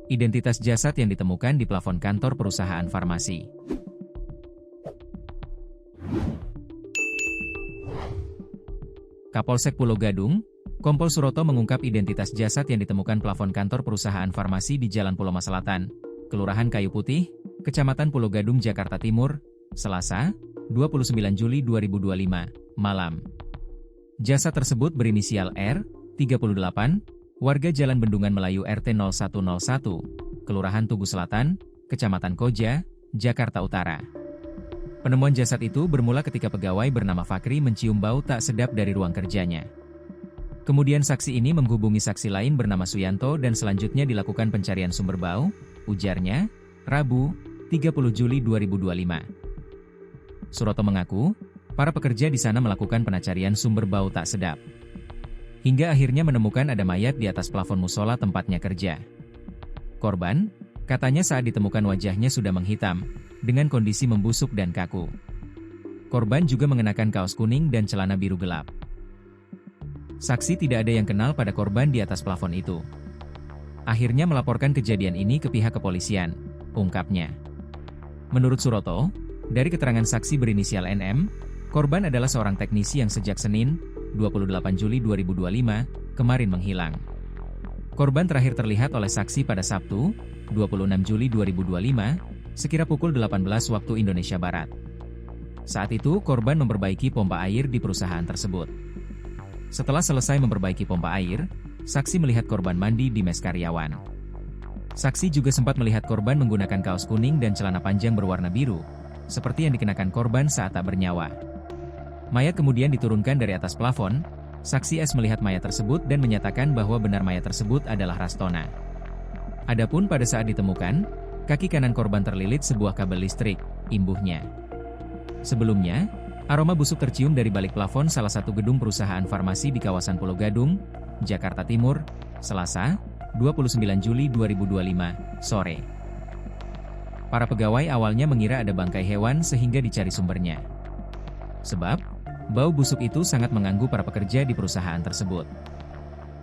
Identitas jasad yang ditemukan di plafon kantor perusahaan farmasi. Kapolsek Pulau Gadung, Kompol Suroto mengungkap identitas jasad yang ditemukan plafon kantor perusahaan farmasi di Jalan Pulau Mas Selatan, Kelurahan Kayu Putih, Kecamatan Pulau Gadung, Jakarta Timur, Selasa, 29 Juli 2025, malam. Jasad tersebut berinisial R, 38, warga Jalan Bendungan Melayu RT 0101, Kelurahan Tugu Selatan, Kecamatan Koja, Jakarta Utara. Penemuan jasad itu bermula ketika pegawai bernama Fakri mencium bau tak sedap dari ruang kerjanya. Kemudian saksi ini menghubungi saksi lain bernama Suyanto dan selanjutnya dilakukan pencarian sumber bau, ujarnya, Rabu, 30 Juli 2025. Suroto mengaku, para pekerja di sana melakukan pencarian sumber bau tak sedap. Hingga akhirnya menemukan ada mayat di atas plafon musola tempatnya kerja. Korban, katanya saat ditemukan wajahnya sudah menghitam, dengan kondisi membusuk dan kaku. Korban juga mengenakan kaos kuning dan celana biru gelap. Saksi tidak ada yang kenal pada korban di atas plafon itu. Akhirnya melaporkan kejadian ini ke pihak kepolisian, ungkapnya. Menurut Suroto, dari keterangan saksi berinisial NM, korban adalah seorang teknisi yang sejak Senin, 28 Juli 2025, kemarin menghilang. Korban terakhir terlihat oleh saksi pada Sabtu, 26 Juli 2025, sekira pukul 18 waktu Indonesia Barat. Saat itu, korban memperbaiki pompa air di perusahaan tersebut. Setelah selesai memperbaiki pompa air, saksi melihat korban mandi di mes karyawan. Saksi juga sempat melihat korban menggunakan kaos kuning dan celana panjang berwarna biru, seperti yang dikenakan korban saat tak bernyawa. Mayat kemudian diturunkan dari atas plafon. Saksi S melihat mayat tersebut dan menyatakan bahwa benar mayat tersebut adalah Rastona. Adapun pada saat ditemukan, kaki kanan korban terlilit sebuah kabel listrik, imbuhnya. Sebelumnya, aroma busuk tercium dari balik plafon salah satu gedung perusahaan farmasi di kawasan Pulau Gadung, Jakarta Timur, Selasa, 29 Juli 2025, sore. Para pegawai awalnya mengira ada bangkai hewan sehingga dicari sumbernya. Sebab, bau busuk itu sangat mengganggu para pekerja di perusahaan tersebut.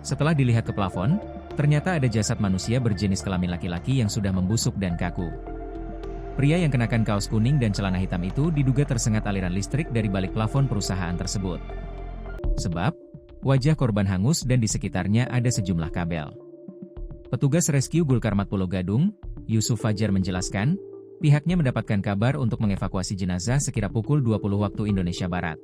Setelah dilihat ke plafon, ternyata ada jasad manusia berjenis kelamin laki-laki yang sudah membusuk dan kaku. Pria yang kenakan kaos kuning dan celana hitam itu diduga tersengat aliran listrik dari balik plafon perusahaan tersebut. Sebab, wajah korban hangus dan di sekitarnya ada sejumlah kabel. Petugas rescue Gulkarmat Pulau Gadung, Yusuf Fajar menjelaskan, pihaknya mendapatkan kabar untuk mengevakuasi jenazah sekira pukul 20 waktu Indonesia Barat.